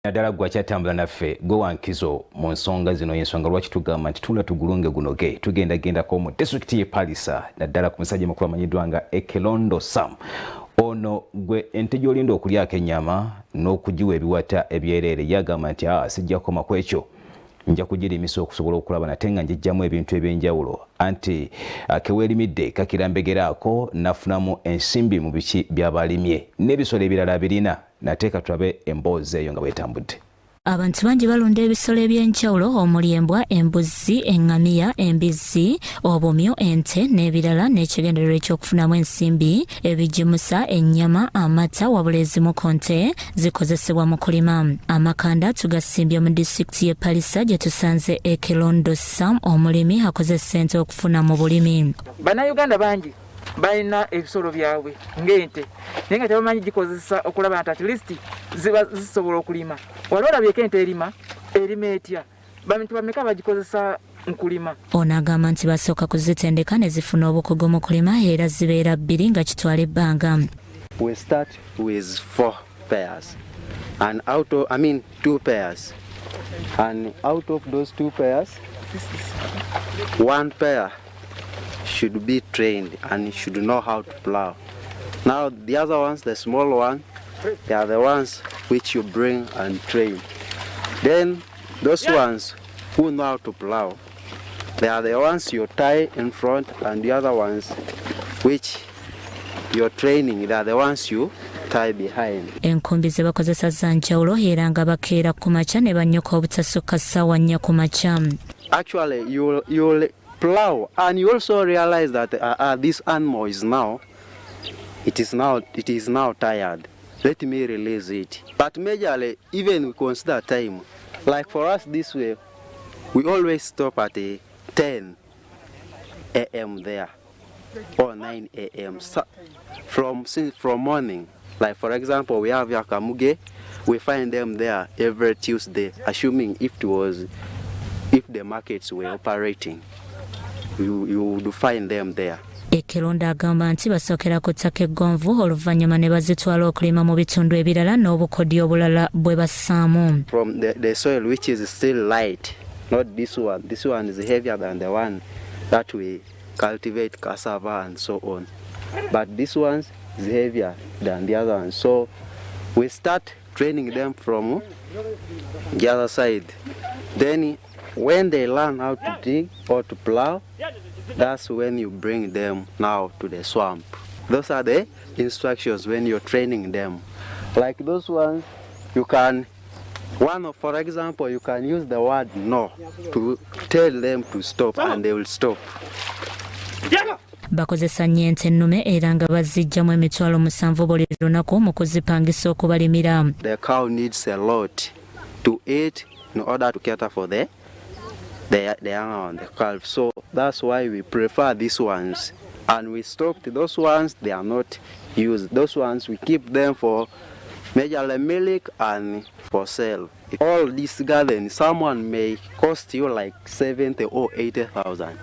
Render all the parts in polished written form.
Naddala gwa kyatambula naffe gwe wankizo mu nsonga zino y'ensonga lwaki tugamba nti tula tugulunge gunoge tugendagendako mu disitulikiti y'e Palisa naddala ku musajja mukulu amanyiddwa nga Ekelondo Sam. Ono gwe ente gy'olinda okulyako ennyama n'okugiwa ebiwata ebyereere yagamba nti sijja kukoma ku ekyo nja kugirimisa okusobola okulaba nate nga njiggyamu ebintu eby'enjawulo anti keweerimidde kakirambegeraako nafunamu ensimbi mu biki by'abalimye n'ebisolo ebirala birina nateeka tulabe emboozi eyo nga bwetambudde. Abantu bangi balunda ebisolo eby'enjawulo omuli embwa, embuzi, eŋŋamiya, embizzi, obumyu, ente n'ebirala n'ekigendererwa eky'okufunamu ensimbi ebigimusa ennyama, amata wabula ezimu ku nte zikozesebwa mu kulima. Amakanda tugasimbye mu disitulikiti y'e Palisa gye tusanze Ekelondo Sam omulimi akozesa ssente okufuna mu bulimi. Bannayuganda bangi balina ebisolo byabwe ng'ente naye nga tebamanyi gikozesa okulaba nti at least ziba zisobola okulima. Wali olabyeko ente erima etya bantu bameka bagikozesa nkulima. Ono agamba nti basooka kuzitendeka ne zifuna obukugu mu kulima era zibeera bbiri nga kitwala ebbanga. We start with 4 pairs and out of 2 pairs and out of those 2 pairs 1 pair should be trained and should know how to plow. Now the other ones, the small one, they are the ones which you bring and train. Then those ones who know how to plow, they are the ones you tie in front, and the other ones which you're training, they are the ones you tie behind. Enkumbi ze bakozesa za njawulo era nga bakeera ku makya ne bannyoka obutasukka ssaawa 4 ku makya. Actually, you'll plow and you also realize that this animal is now tired. Let me release it. But majorly, even we consider time. Like for us this way, we always stop at 10 a.m. there or 9 a.m. So from morning. Like for example, we have Yakamuge. We find them there every Tuesday, assuming if the markets were operating, you would find them there. Ekelondo agamba nti basookera ku ttaka eggonvu oluvannyuma ne bazitwala okulima mu bitundu ebirala n'obukodyo obulala bwe bassaamu. From the soil which is still light, not this one. This one is heavier than the one that we cultivate cassava and so on. But this one is heavier than the other one. So we start training them from the other side. Then when they learn how to dig or to plow, that's when you bring them now to the swamp. Those are the instructions when you're training them. Like those ones, you can, for example, you can use the word no to tell them to stop and they will stop. Bakozesa nnyo ente ennume era nga baziggyamu emitwalo 7 buli lunaku mu kuzipangisa okubalimira. The cow needs a lot to eat in order to cater for the young one, the calf. So that's why we prefer these ones. And we stopped those ones, they are not used. Those ones, we keep them for majorly milk and for sale. All these gardens, someone may cost you like 70 or 80,000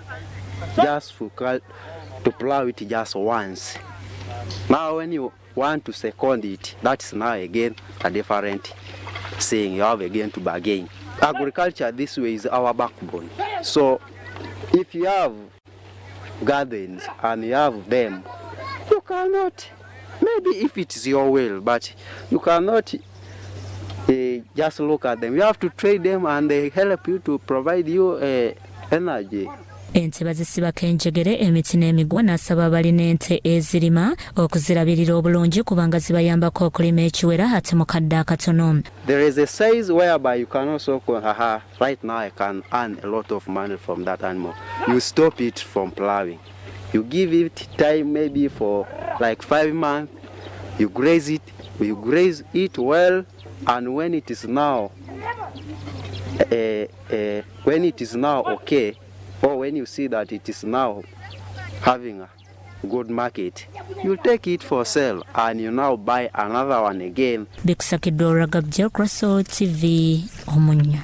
just to plow it just once. Now when you want to second it, that's now again a different thing. You have again to bargain. Agriculture this way is our backbone. So if you have gardens and you have them, you cannot, maybe if it is your will, but you cannot just look at them. You have to trade them and they help you to provide you energy. Ente bazisibako enjegere emiti n'emigwa n'asaba abalina ente ezirima okuzirabirira obulungi kubanga zibayambako okulima ekiwera ate mu kadde akatono. There is a size whereby you can also right now I can earn a lot of money from that animal. You stop it from plowing. You give it time maybe for like 5 months. You graze it well, and when it is now okay, or when you see that it is now having a good market, you take it for sale and you now buy another one again. Bikusakidwa Ragab Crosso TV Omunya.